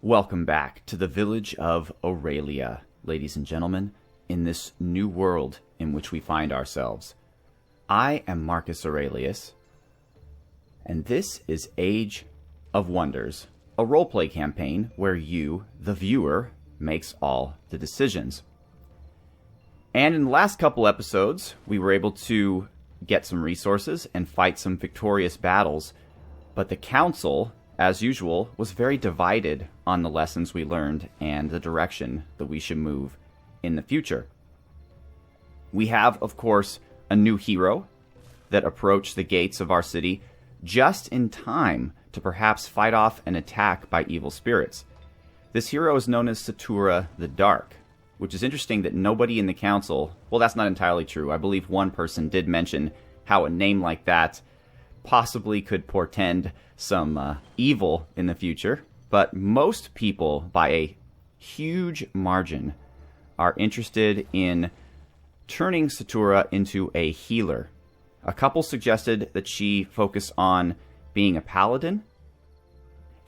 Welcome back to the village of Aurelia, ladies and gentlemen, in this new world in which we find ourselves. I am Marcus Aurelius, and this is Age of Wonders, a roleplay campaign where you, the viewer, makes all the decisions. And in the last couple episodes, we were able to get some resources and fight some victorious battles, but the council, as usual, was very divided on the lessons we learned and the direction that we should move in the future. We have, of course, a new hero that approached the gates of our city just in time to perhaps fight off an attack by evil spirits. This hero is known as Satura the Dark, which is interesting that nobody in the council, well, that's not entirely true. I believe one person did mention how a name like that possibly could portend some evil in the future, but most people, by a huge margin, are interested in turning Satura into a healer. A couple suggested that she focus on being a paladin,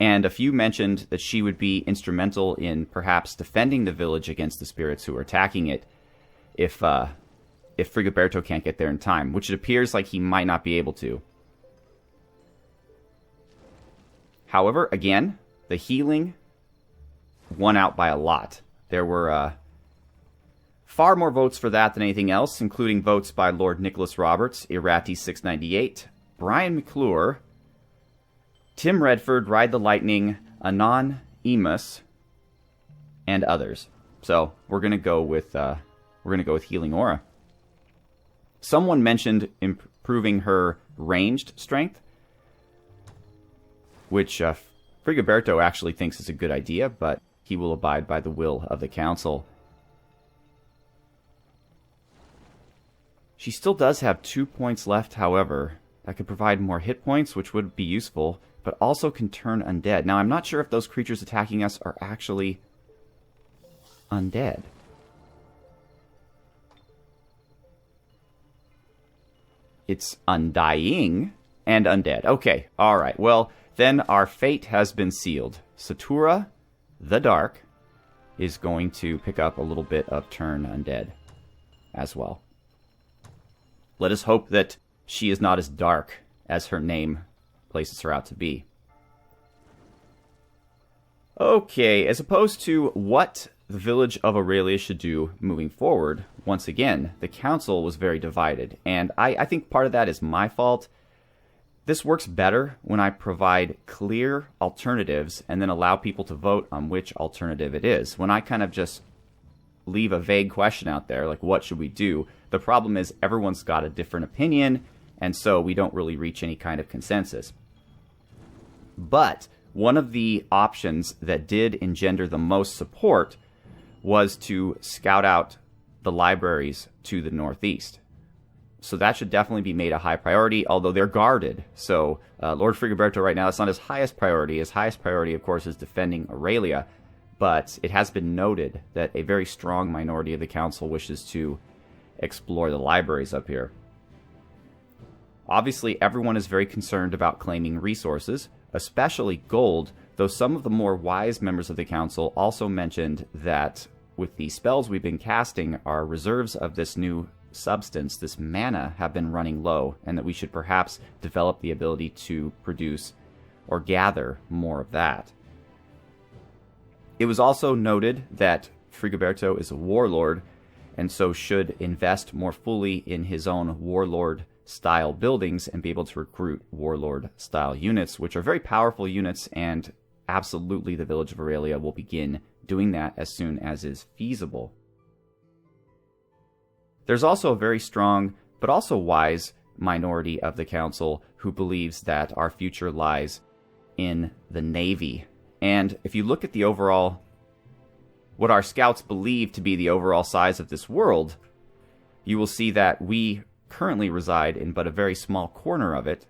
and a few mentioned that she would be instrumental in perhaps defending the village against the spirits who are attacking it if Frigoberto can't get there in time, which it appears like he might not be able to. However, again, the healing won out by a lot. There were far more votes for that than anything else, including votes by Lord Nicholas Roberts, Irati698, Brian McClure, Tim Redford, Ride the Lightning, Anon Emus, and others. So we're gonna go with Healing Aura. Someone mentioned improving her ranged strength, which Frigoberto actually thinks is a good idea, but he will abide by the will of the council. She still does have 2 points left, however. That could provide more hit points, which would be useful, but also can turn undead. Now, I'm not sure if those creatures attacking us are actually undead. It's undying and undead. Okay, alright, well, then our fate has been sealed. Satura the Dark is going to pick up a little bit of turn undead as well. Let us hope that she is not as dark as her name places her out to be. Okay, as opposed to what the village of Aurelia should do moving forward, once again, the council was very divided, and I think part of that is my fault. This works better when I provide clear alternatives and then allow people to vote on which alternative it is. When I kind of just leave a vague question out there, like what should we do, the problem is everyone's got a different opinion, and so we don't really reach any kind of consensus. But one of the options that did engender the most support was to scout out the libraries to the northeast. So that should definitely be made a high priority, although they're guarded. So Lord Frigoberto right now, that's not his highest priority. His highest priority, of course, is defending Aurelia. But it has been noted that a very strong minority of the council wishes to explore the libraries up here. Obviously, everyone is very concerned about claiming resources, especially gold, though some of the more wise members of the council also mentioned that with the spells we've been casting, our reserves of this new substance, this mana, have been running low, and that we should perhaps develop the ability to produce or gather more of that. It was also noted that Frigoberto is a warlord, and so should invest more fully in his own warlord-style buildings and be able to recruit warlord-style units, which are very powerful units, and absolutely the village of Aurelia will begin doing that as soon as is feasible. There's also a very strong, but also wise, minority of the council who believes that our future lies in the Navy. And if you look at the overall, what our scouts believe to be the overall size of this world, you will see that we currently reside in but a very small corner of it,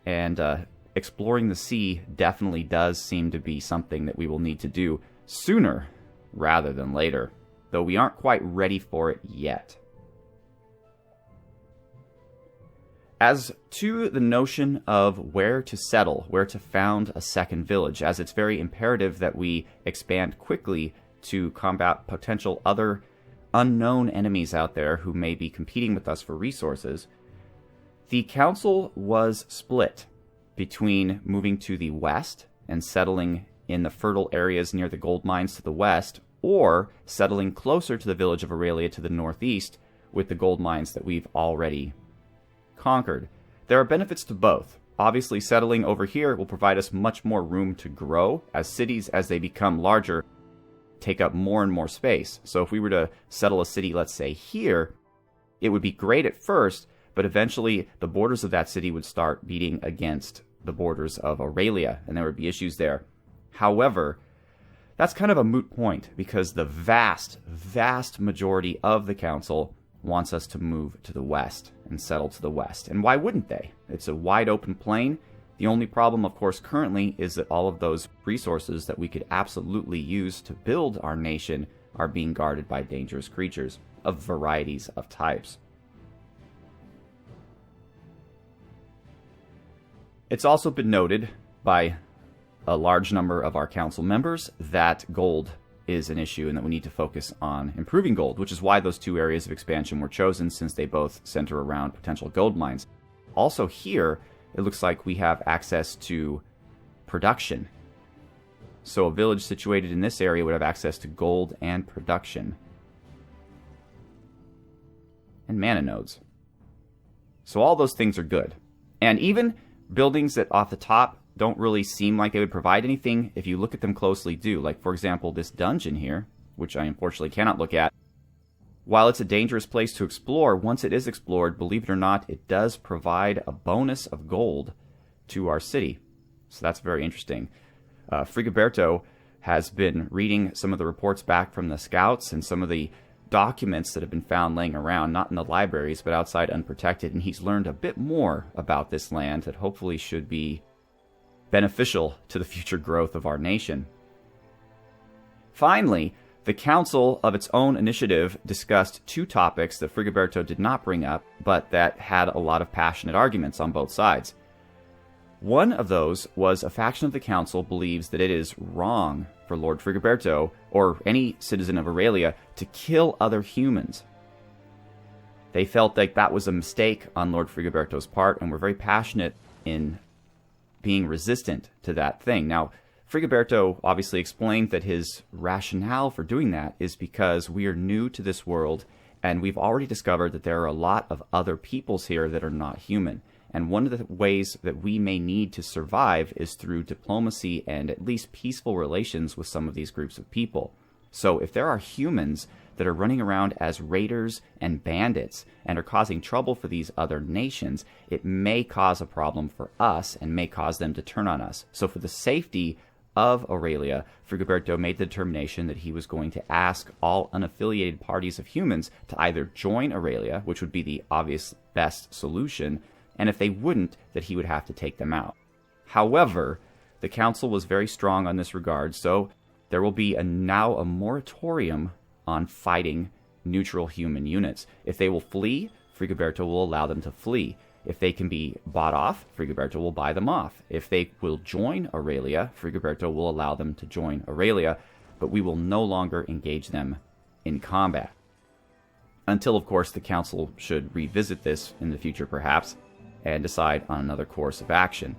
and exploring the sea definitely does seem to be something that we will need to do sooner rather than later, though we aren't quite ready for it yet. As to the notion of where to settle, where to found a second village, as it's very imperative that we expand quickly to combat potential other unknown enemies out there who may be competing with us for resources, the council was split between moving to the west and settling in the fertile areas near the gold mines to the west, or settling closer to the village of Aurelia to the northeast with the gold mines that we've already conquered. There are benefits to both. Obviously, settling over here will provide us much more room to grow, as cities, as they become larger, take up more and more space. So if we were to settle a city, let's say here, it would be great at first, but eventually the borders of that city would start beating against the borders of Aurelia, and there would be issues there. However, that's kind of a moot point, because the vast, vast majority of the council wants us to move to the west and settle to the west. And why wouldn't they? It's a wide open plain. The only problem, of course, currently is that all of those resources that we could absolutely use to build our nation are being guarded by dangerous creatures of varieties of types. It's also been noted by a large number of our council members that gold is an issue and that we need to focus on improving gold, which is why those two areas of expansion were chosen, since they both center around potential gold mines. Also here, it looks like we have access to production. So a village situated in this area would have access to gold and production. And mana nodes. So all those things are good. And even buildings that off the top don't really seem like they would provide anything, if you look at them closely, do. Like, for example, this dungeon here, which I unfortunately cannot look at. While it's a dangerous place to explore, once it is explored, believe it or not, it does provide a bonus of gold to our city. So that's very interesting. Frigoberto has been reading some of the reports back from the scouts and some of the documents that have been found laying around, not in the libraries, but outside unprotected, and he's learned a bit more about this land that hopefully should be beneficial to the future growth of our nation. Finally, the council of its own initiative discussed two topics that Frigoberto did not bring up, but that had a lot of passionate arguments on both sides. One of those was a faction of the council believes that it is wrong for Lord Frigoberto, or any citizen of Aurelia, to kill other humans. They felt like that was a mistake on Lord Frigoberto's part, and were very passionate in being resistant to that thing. Now, Frigoberto obviously explained that his rationale for doing that is because we are new to this world, and we've already discovered that there are a lot of other peoples here that are not human. And one of the ways that we may need to survive is through diplomacy and at least peaceful relations with some of these groups of people. So if there are humans that are running around as raiders and bandits and are causing trouble for these other nations, it may cause a problem for us and may cause them to turn on us. So for the safety of Aurelia, Frigoberto made the determination that he was going to ask all unaffiliated parties of humans to either join Aurelia, which would be the obvious best solution, and if they wouldn't, that he would have to take them out. However, the council was very strong on this regard, so there will be now a moratorium on fighting neutral human units. If they will flee, Frigoberto will allow them to flee. If they can be bought off, Frigoberto will buy them off. If they will join Aurelia, Frigoberto will allow them to join Aurelia, but we will no longer engage them in combat. Until, of course, the council should revisit this in the future, perhaps, and decide on another course of action.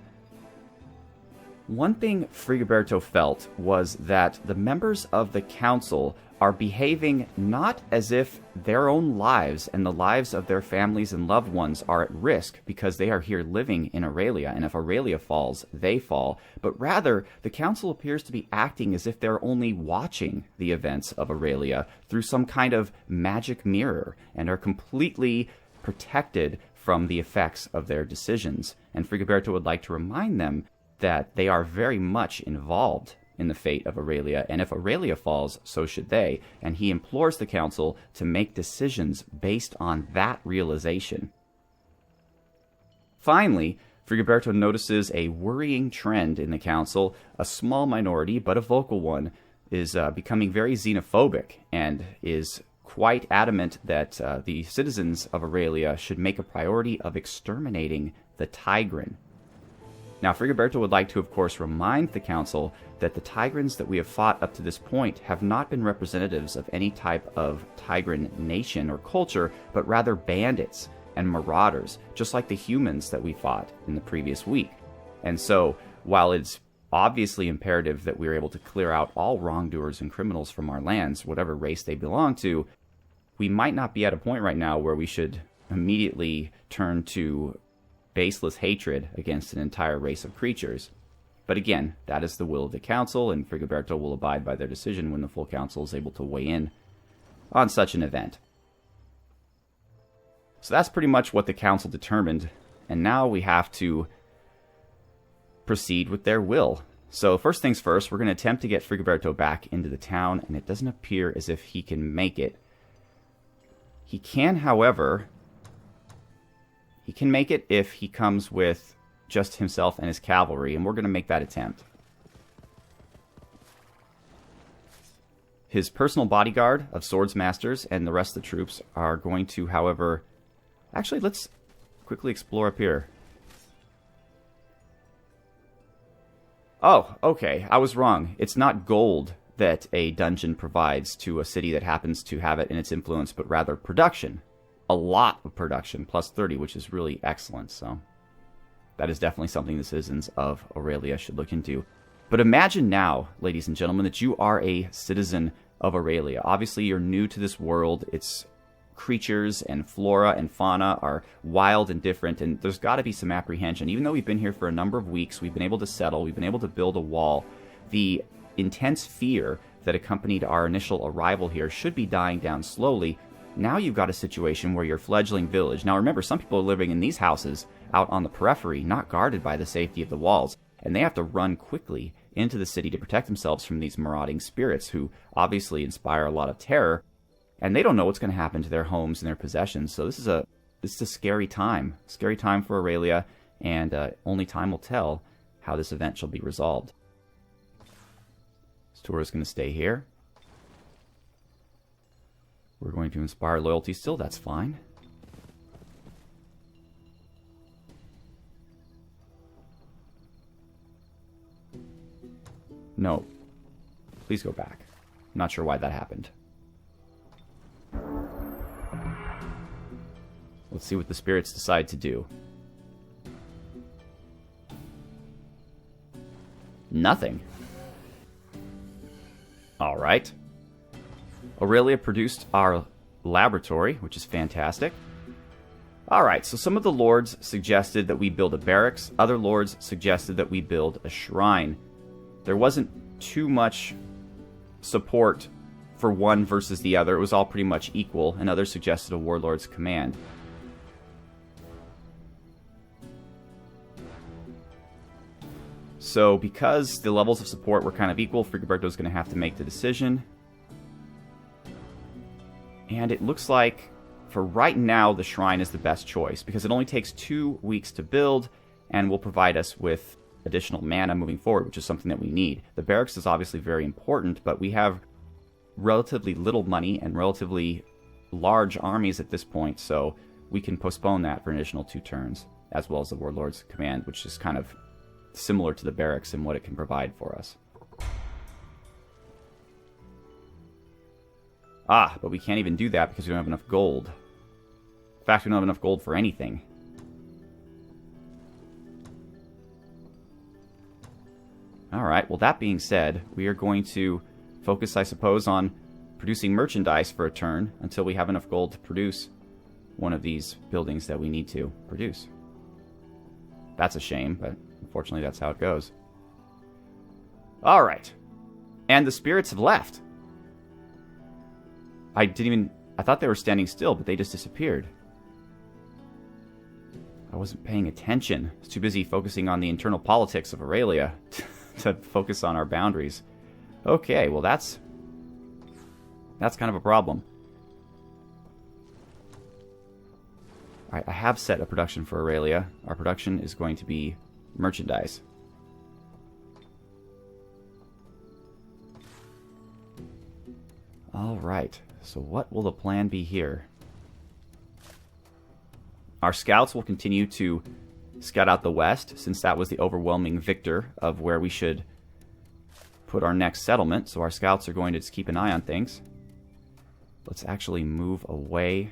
One thing Frigoberto felt was that the members of the council are behaving not as if their own lives and the lives of their families and loved ones are at risk because they are here living in Aurelia, and if Aurelia falls, they fall, but rather the council appears to be acting as if they're only watching the events of Aurelia through some kind of magic mirror and are completely protected from the effects of their decisions. And Frigoberto would like to remind them that they are very much involved in the fate of Aurelia, and if Aurelia falls, so should they, and he implores the council to make decisions based on that realization. Finally, Frigoberto notices a worrying trend in the council. A small minority, but a vocal one, is becoming very xenophobic and is quite adamant that the citizens of Aurelia should make a priority of exterminating the Tigran. Now, Frigoberto would like to, of course, remind the Council that the Tigrans that we have fought up to this point have not been representatives of any type of Tigran nation or culture, but rather bandits and marauders, just like the humans that we fought in the previous week. And so, while it's obviously imperative that we are able to clear out all wrongdoers and criminals from our lands, whatever race they belong to, we might not be at a point right now where we should immediately turn to baseless hatred against an entire race of creatures. But again, that is the will of the Council, and Frigoberto will abide by their decision when the full Council is able to weigh in on such an event. So that's pretty much what the Council determined, and now we have to proceed with their will. So first things first, we're going to attempt to get Frigoberto back into the town, and it doesn't appear as if he can make it. He can, however, he can make it if he comes with just himself and his cavalry, and we're going to make that attempt. His personal bodyguard of swords masters and the rest of the troops are going to, however... Actually, let's quickly explore up here. Oh, okay, I was wrong. It's not gold that a dungeon provides to a city that happens to have it in its influence, but rather production. A lot of production, plus 30, which is really excellent, so that is definitely something the citizens of Aurelia should look into. But imagine now, ladies and gentlemen, that you are a citizen of Aurelia. Obviously, you're new to this world. Its creatures and flora and fauna are wild and different, and there's got to be some apprehension. Even though we've been here for a number of weeks, we've been able to settle, we've been able to build a wall, the intense fear that accompanied our initial arrival here should be dying down slowly. Now you've got a situation where your fledgling village... Now remember, some people are living in these houses out on the periphery, not guarded by the safety of the walls, and they have to run quickly into the city to protect themselves from these marauding spirits who obviously inspire a lot of terror, and they don't know what's going to happen to their homes and their possessions. So this is a scary time for Aurelia, and only time will tell how this event shall be resolved. This tour is going to stay here. We're going to inspire loyalty still, that's fine. No. Please go back. I'm not sure why that happened. Let's see what the spirits decide to do. Nothing. Alright. Aurelia produced our laboratory, which is fantastic. Alright, so some of the lords suggested that we build a barracks. Other lords suggested that we build a shrine. There wasn't too much support for one versus the other. It was all pretty much equal, and others suggested a warlord's command. So because the levels of support were kind of equal, Frigoberto's going to have to make the decision. And it looks like, for right now, the shrine is the best choice, because it only takes 2 weeks to build, and will provide us with additional mana moving forward, which is something that we need. The barracks is obviously very important, but we have relatively little money and relatively large armies at this point, so we can postpone that for an additional 2 turns, as well as the Warlord's Command, which is kind of similar to the barracks in what it can provide for us. Ah, but we can't even do that because we don't have enough gold. In fact, we don't have enough gold for anything. Alright, well that being said, we are going to focus, I suppose, on producing merchandise for a turn until we have enough gold to produce one of these buildings that we need to produce. That's a shame, but unfortunately that's how it goes. Alright. And the spirits have left. I thought they were standing still, but they just disappeared. I wasn't paying attention. I was too busy focusing on the internal politics of Aurelia to focus on our boundaries. Okay, well that's kind of a problem. Alright, I have set a production for Aurelia. Our production is going to be merchandise. Alright, so what will the plan be here? Our scouts will continue to scout out the west, since that was the overwhelming victor of where we should put our next settlement. So our scouts are going to just keep an eye on things. Let's actually move away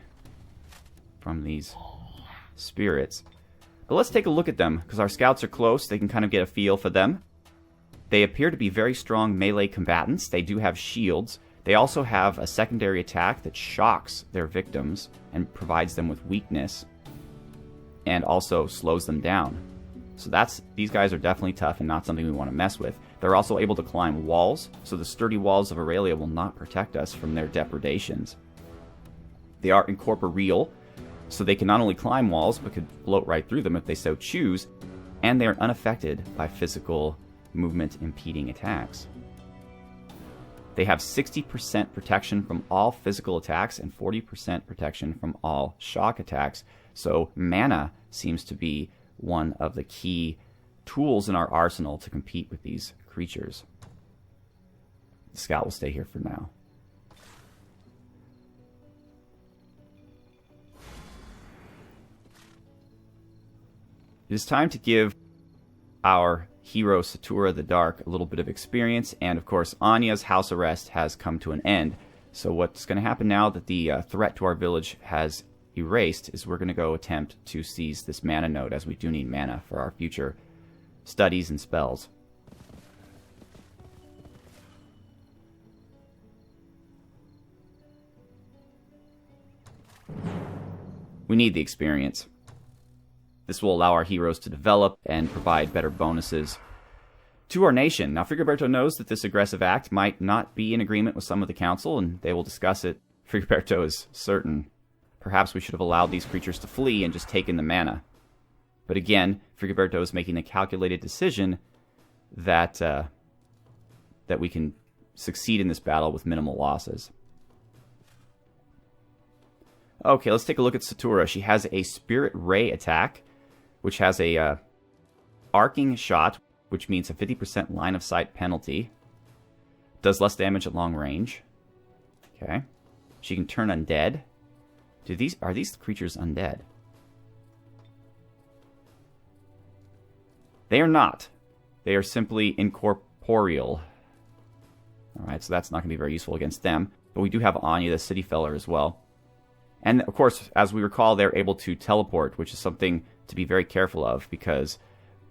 from these spirits. But let's take a look at them, because our scouts are close. They can kind of get a feel for them. They appear to be very strong melee combatants. They do have shields. They also have a secondary attack that shocks their victims and provides them with weakness, and also slows them down. So these guys are definitely tough and not something we want to mess with. They're also able to climb walls, so the sturdy walls of Aurelia will not protect us from their depredations. They are incorporeal, so they can not only climb walls, but could float right through them if they so choose, and they are unaffected by physical movement impeding attacks. They have 60% protection from all physical attacks and 40% protection from all shock attacks. So mana seems to be one of the key tools in our arsenal to compete with these creatures. The scout will stay here for now. It is time to give our hero Satura the Dark a little bit of experience, and of course Anya's house arrest has come to an end. So what's going to happen now that the threat to our village has erased is we're going to go attempt to seize this mana node, as we do need mana for our future studies and spells. We need the experience. This will allow our heroes to develop and provide better bonuses to our nation. Now, Frigoberto knows that this aggressive act might not be in agreement with some of the council, and they will discuss it. Frigoberto is certain. Perhaps we should have allowed these creatures to flee and just taken the mana. But again, Frigoberto is making a calculated decision that that we can succeed in this battle with minimal losses. Okay, let's take a look at Satura. She has a Spirit Ray attack, which has a arcing shot, which means a 50% line of sight penalty. Does less damage at long range. Okay. She can turn undead. Are these creatures undead? They are not. They are simply incorporeal. Alright, so that's not going to be very useful against them. But we do have Anya, the city feller, as well. And, of course, as we recall, they're able to teleport, which is something to be very careful of, because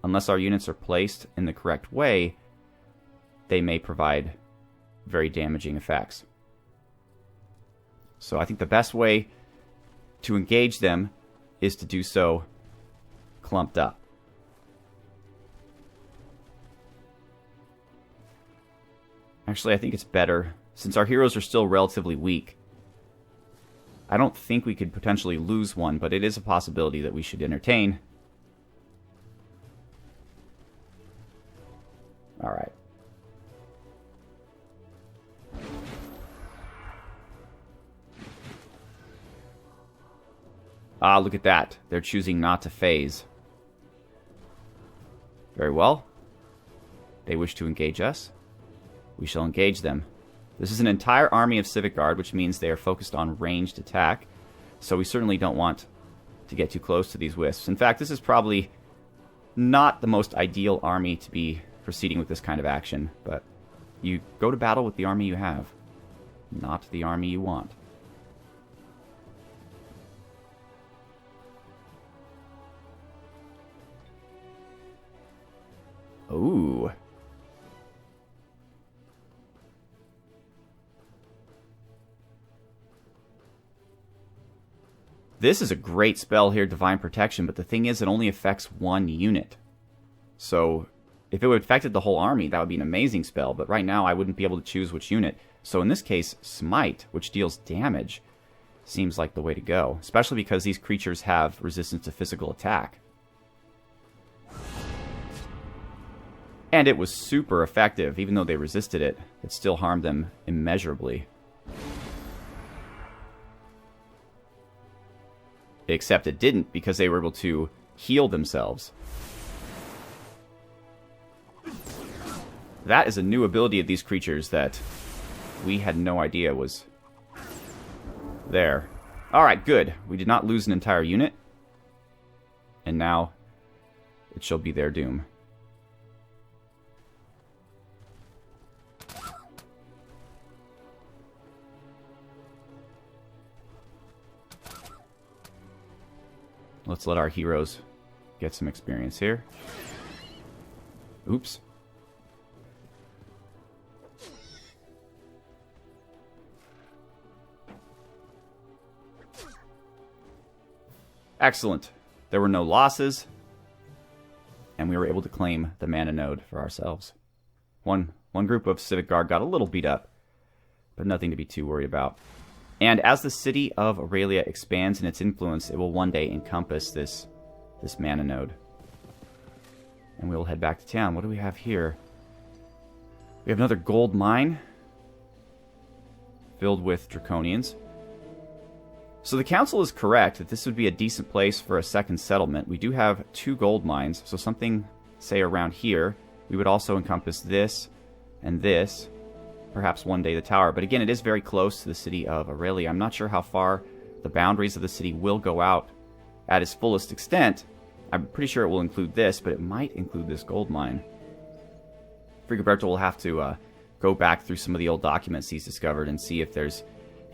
unless our units are placed in the correct way, they may provide very damaging effects. So I think the best way to engage them is to do so clumped up. Actually, I think it's better, since our heroes are still relatively weak. I don't think we could potentially lose one, but it is a possibility that we should entertain. Alright. Ah, look at that. They're choosing not to phase. Very well. They wish to engage us. We shall engage them. This is an entire army of Civic Guard, which means they are focused on ranged attack. So we certainly don't want to get too close to these wisps. In fact, this is probably not the most ideal army to be proceeding with this kind of action. But you go to battle with the army you have, not the army you want. Ooh. This is a great spell here, Divine Protection, but the thing is, it only affects one unit. So, if it would affected the whole army, that would be an amazing spell, but right now I wouldn't be able to choose which unit. So in this case, Smite, which deals damage, seems like the way to go, especially because these creatures have resistance to physical attack. And it was super effective. Even though they resisted it, it still harmed them immeasurably. Except it didn't, because they were able to heal themselves. That is a new ability of these creatures that we had no idea was there. Alright, good. We did not lose an entire unit. And now it shall be their doom. Let's let our heroes get some experience here. Oops. Excellent. There were no losses, and we were able to claim the mana node for ourselves. One group of Civic Guard got a little beat up, but nothing to be too worried about. And as the city of Aurelia expands in its influence, it will one day encompass this mana node. And we will head back to town. What do we have here? We have another gold mine filled with Draconians. So the council is correct that this would be a decent place for a second settlement. We do have 2 gold mines, so something, say, around here. We would also encompass this and this. Perhaps one day the tower. But again, it is very close to the city of Aurelia. I'm not sure how far the boundaries of the city will go out at its fullest extent. I'm pretty sure it will include this, but it might include this gold mine. Frigoberto will have to go back through some of the old documents he's discovered and see if there's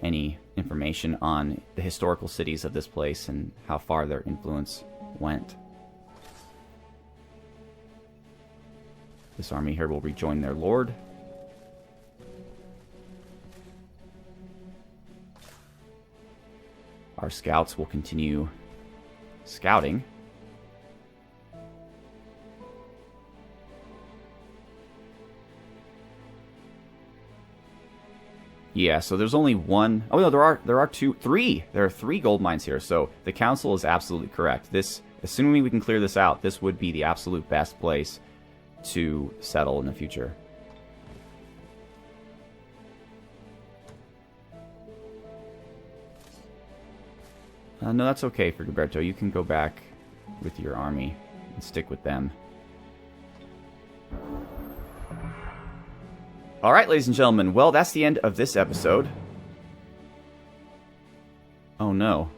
any information on the historical cities of this place and how far their influence went. This army here will rejoin their lord. Our scouts will continue scouting. Yeah, so there's only one. Oh no, there are three. There are 3 gold mines here. So the council is absolutely correct. This, assuming we can clear this out, this would be the absolute best place to settle in the future. No, that's okay, Frigoberto. You can go back with your army and stick with them. Alright, ladies and gentlemen. Well, that's the end of this episode. Oh no.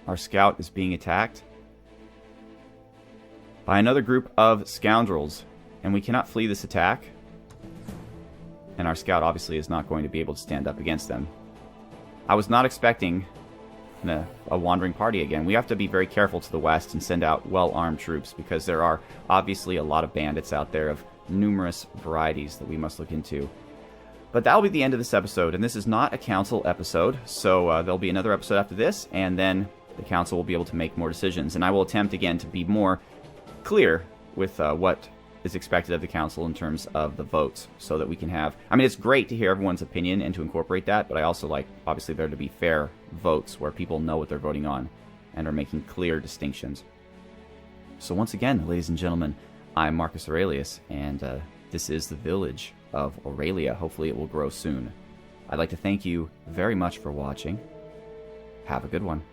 Our scout is being attacked by another group of scoundrels. And we cannot flee this attack. And our scout obviously is not going to be able to stand up against them. I was not expecting a wandering party again. We have to be very careful to the west and send out well-armed troops, because there are obviously a lot of bandits out there of numerous varieties that we must look into. But that'll be the end of this episode, and this is not a council episode, so there'll be another episode after this, and then the council will be able to make more decisions. And I will attempt again to be more clear with what is expected of the council in terms of the votes, so that we can have... I mean, it's great to hear everyone's opinion and to incorporate that, but I also like, obviously, there to be fair votes where people know what they're voting on and are making clear distinctions. So once again, ladies and gentlemen, I'm Marcus Aurelius, and this is the village of Aurelia. Hopefully it will grow soon. I'd like to thank you very much for watching. Have a good one.